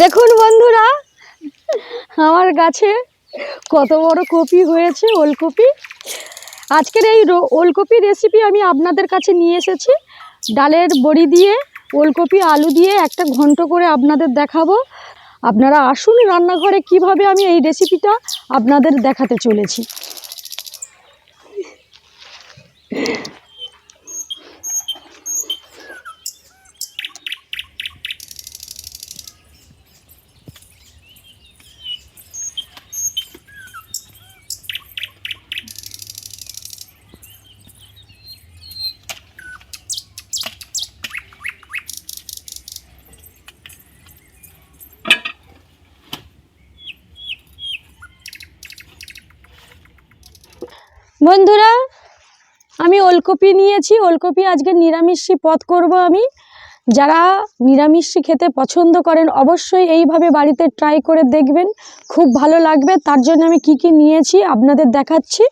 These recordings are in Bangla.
দেখুন বন্ধুরা, আমার গাছে কত বড় কপি হয়েছে, ওলকপি। আজকের এই ওলকপি রেসিপি আমি আপনাদের কাছে নিয়ে এসেছি। ডালের বড়ি দিয়ে ওলকপি আলু দিয়ে একটা ঘন্ট করে আপনাদের দেখাবো। আপনারা আসুন রান্নাঘরে, কিভাবে আমি এই রেসিপিটা আপনাদের দেখাতে চলেছি। বন্ধুরা, আমি ওলকপি নিয়েছি। ওলকপি আজকে নিরামিষি পদ করব আমি। যারা নিরামিষি খেতে পছন্দ করেন অবশ্যই এইভাবে বাড়িতে ট্রাই করে দেখবেন, খুব ভালো লাগবে। তার জন্য আমি কি কি নিয়েছি আপনাদের দেখাচ্ছি।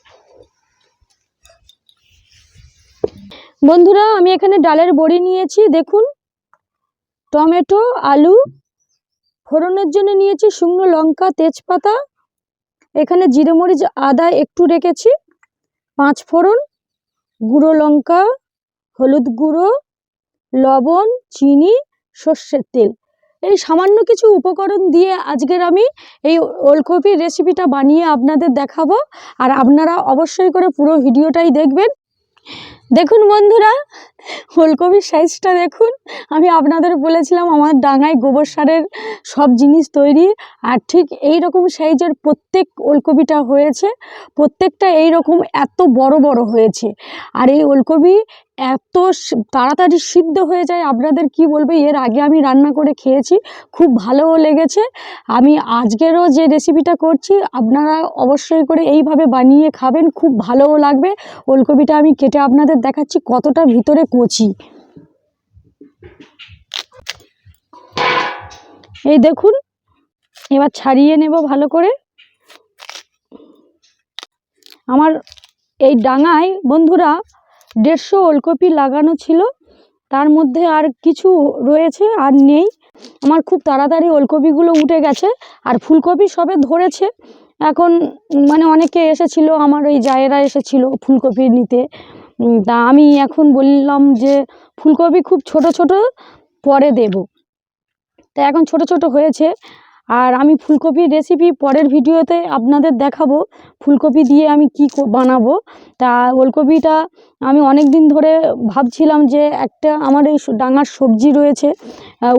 বন্ধুরা, আমি এখানে ডালের বড়ি নিয়েছি। দেখুন, টমেটো, আলু, ফোড়নের জন্য নিয়েছি শুকনো লঙ্কা, তেজপাতা, এখানে জিরে মরিচ আদা একটু রেখেছি, 5 ফোড়ন, গুঁড়ো লঙ্কা, হলুদ গুঁড়ো, লবণ, চিনি, সর্ষের তেল। এই সামান্য কিছু উপকরণ দিয়ে আজকের আমি এই ওলকপির রেসিপিটা বানিয়ে আপনাদের দেখাবো। আর আপনারা অবশ্যই করে পুরো ভিডিওটাই দেখবেন। দেখুন বন্ধুরা, ওলকপির সাইজটা দেখুন। আমি আপনাদের বলেছিলাম আমার ডাঙায় গোবর সারের সব জিনিস তৈরি, আর ঠিক এই রকম সাইজের প্রত্যেক ওলকপিটা হয়েছে। প্রত্যেকটা এই রকম এত বড় বড় হয়েছে। আর এই ওলকপি এত তাড়াতাড়ি সিদ্ধ হয়ে যায়, আপনাদের কি বলবো। এর আগে আমি রান্না করে খেয়েছি, খুব ভালোও লেগেছে। আমি আজকেরও যে রেসিপিটা করছি আপনারা অবশ্যই করে এইভাবে বানিয়ে খাবেন, খুব ভালোও লাগবে। ওলকপিটা আমি কেটে আপনাদের দেখাচ্ছি কতটা ভিতরে কচি। এই দেখুন, এবার ছাড়িয়ে নেব ভালো করে। আমার এই ডাঙায় বন্ধুরা 150 ওলকপি লাগানো ছিল, তার মধ্যে আর কিছু রয়েছে আর নেই। আমার খুব তাড়াতাড়ি ওলকপিগুলো উঠে গেছে, আর ফুলকপি সবে ধরেছে। এখন মানে অনেকে এসেছিল, আমার ওই জায়েরা এসেছিল ফুলকপি নিতে। তা আমি এখন বললাম যে ফুলকপি খুব ছোট ছোট পরে দেব। তা এখন ছোট ছোট হয়েছে। আর আমি ফুলকপির রেসিপি পরের ভিডিওতে আপনাদের দেখাবো, ফুলকপি দিয়ে আমি কি বানাবো। তা ওলকপিটা আমি অনেক দিন ধরে ভাবছিলাম যে একটা আমার এই ডাঙার সবজি রয়েছে,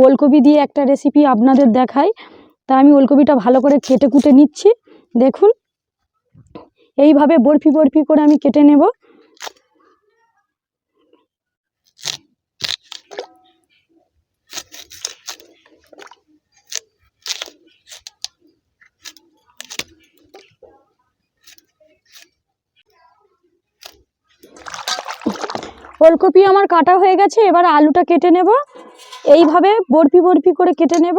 ওলকপি দিয়ে একটা রেসিপি আপনাদের দেখাই। তা আমি ওলকপিটা ভালো করে কেটে কুটে নিচ্ছি। দেখুন, এইভাবে বরফি বরফি করে আমি কেটে নেব। ওলকপি আমার কাটা হয়ে গেছে, এবার আলুটা কেটে নেব। এইভাবে বরফি বরফি করে কেটে নেব।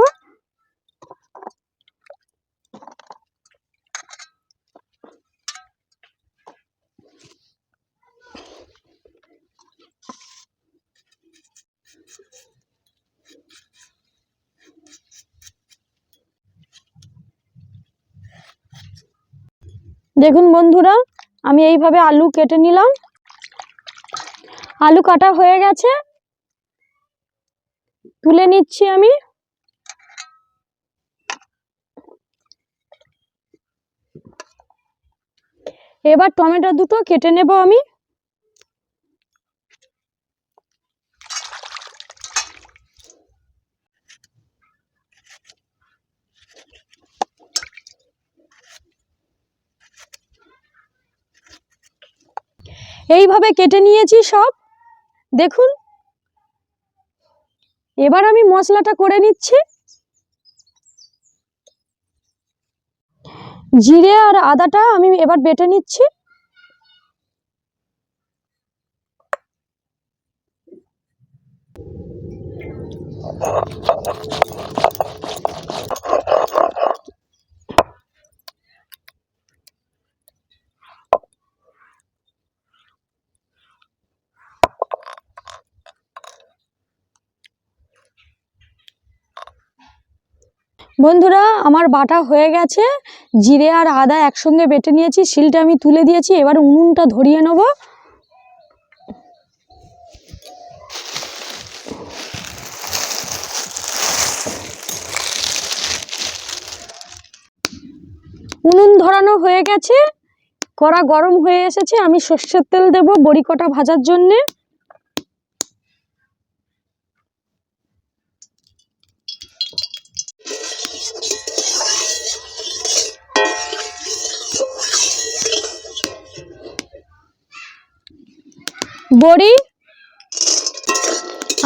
দেখুন বন্ধুরা, আমি এইভাবে আলু কেটে নিলাম। আলু কাটা হয়ে গেছে, তুলে নিচ্ছি আমি। এবার টমেটো দুটো কেটে নেব আমি। এইভাবে কেটে নিয়েছি সব। দেখুন, এবার আমি মশলাটা করে নিচ্ছি। জিরে আর আদাটা আমি এবার বেটে নিচ্ছি। বন্ধুরা আমার বাটা হয়ে গেছে, জিরে আর আদা একসঙ্গে বেটে নিয়েছি, শিলটা আমি তুলে দিয়েছি। এবার উনুনটা ধরিয়ে নেব। উনুন ধরানো হয়ে গেছে, কড়া গরম হয়ে এসেছে। আমি সর্ষের তেল দেব বড়ি কটা ভাজার জন্যে। বড়ি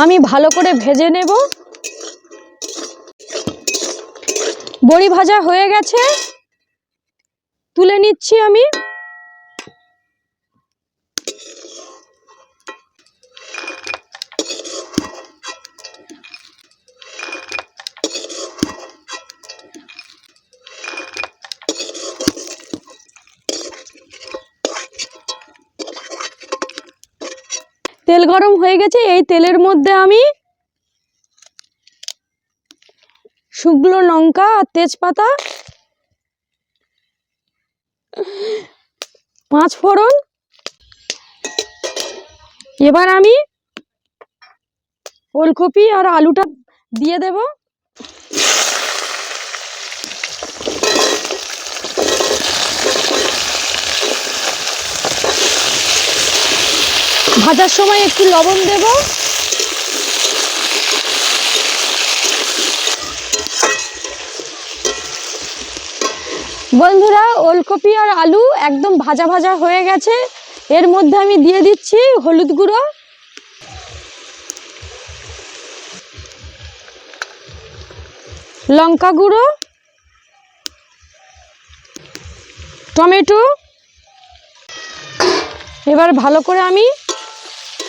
আমি ভালো করে ভেজে নেব। বড়ি ভাজা হয়ে গেছে, তুলে নিচ্ছি আমি। তেল গরম হয়ে গেছে, এই তেলের মধ্যে আমি শুকনো লঙ্কা আর তেজপাতা, 5 ফোড়ন, এবার আমি ওলকপি আর আলুটা দিয়ে দেব। ভাজার সময় একটু লবণ দেব। বন্ধুরা ওলকপি আর আলু একদম ভাজা ভাজা হয়ে গেছে। এর মধ্যে আমি দিয়ে দিচ্ছি হলুদ গুঁড়ো, লঙ্কা গুঁড়ো, টমেটো। এবার ভালো করে আমি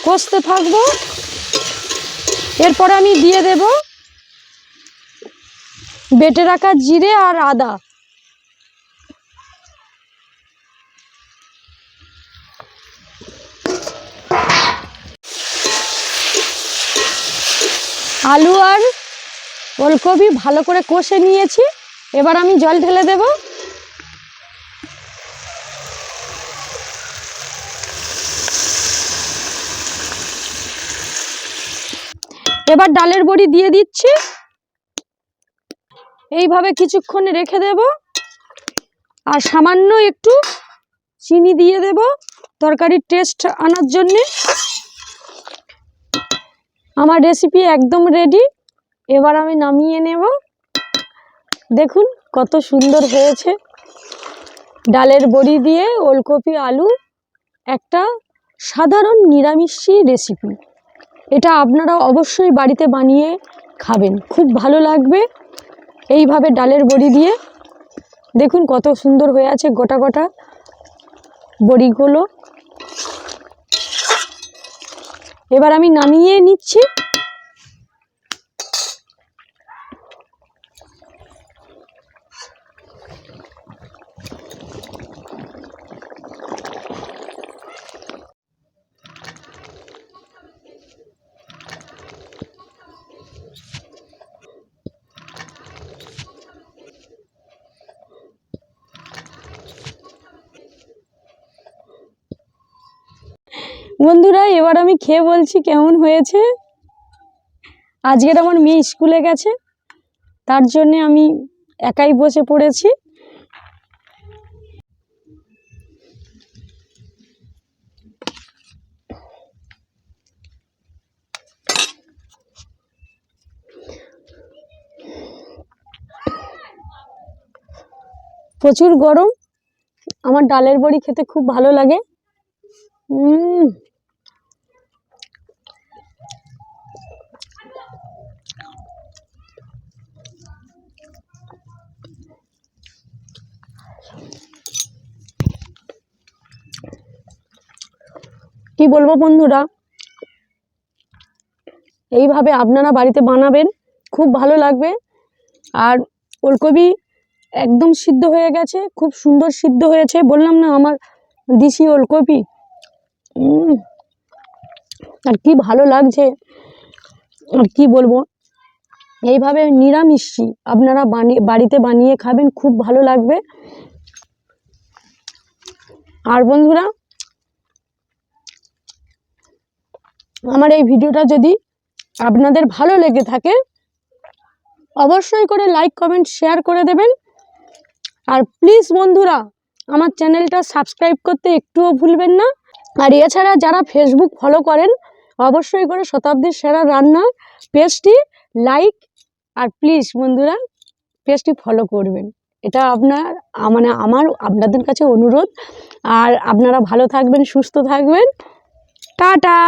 কষতে থাকবো। এরপর আমি দিয়ে দেব বেটে রাখা জিরে আর আদা। আলু আর ওলকপি ভালো করে কষে নিয়েছি, এবার আমি জল ঢেলে দেব। এবার ডালের বড়ি দিয়ে দিচ্ছি, এইভাবে কিছুক্ষণ রেখে দেব। আর সামান্য একটু চিনি দিয়ে দেব তরকারির টেস্ট আনার জন্যে। আমার রেসিপি একদম রেডি, এবার আমি নামিয়ে নেব। দেখুন কত সুন্দর হয়েছে। ডালের বড়ি দিয়ে ওলকপি আলু, একটা সাধারণ নিরামিষী রেসিপি। এটা আপনারা অবশ্যই বাড়িতে বানিয়ে খাবেন, খুব ভালো লাগবে। এইভাবে ডালের বড়ি দিয়ে দেখুন কত সুন্দর হয়ে আছে গোটা গোটা বড়িগুলো। এবার আমি নামিয়ে নিচ্ছি। বন্ধুরা এবার আমি খেয়ে বলছি কেমন হয়েছে। আজকের আমার মেয়ে স্কুলে গেছে, তার জন্য আমি একাই বসে পড়েছি। প্রচুর গরম, আমার ডালের বড়ি খেতে খুব ভালো লাগে। কি বলবো বন্ধুরা, এইভাবে আপনারা বাড়িতে বানাবেন, খুব ভালো লাগবে। আর ওলকপি একদম সিদ্ধ হয়ে গেছে, খুব সুন্দর সিদ্ধ হয়েছে। বললাম না আমার দেশি ওলকপি, আর কি ভালো লাগছে, আর কি বলবো। এইভাবে নিরামিষি আপনারা বাড়িতে বানিয়ে খাবেন, খুব ভালো লাগবে। আর বন্ধুরা, আমার এই ভিডিওটা যদি আপনাদের ভালো লেগে থাকে অবশ্যই করে লাইক কমেন্ট শেয়ার করে দেবেন। আর প্লিজ বন্ধুরা আমার চ্যানেলটা সাবস্ক্রাইব করতে একটুও ভুলবেন না। আর এছাড়া যারা ফেসবুক ফলো করেন অবশ্যই করে শতাব্দীর সেরা রান্না পেজটি লাইক আর প্লিজ বন্ধুরা পেজটি ফলো করবেন। এটা আপনাদের কাছে অনুরোধ। আর আপনারা ভালো থাকবেন, সুস্থ থাকবেন। টাটা।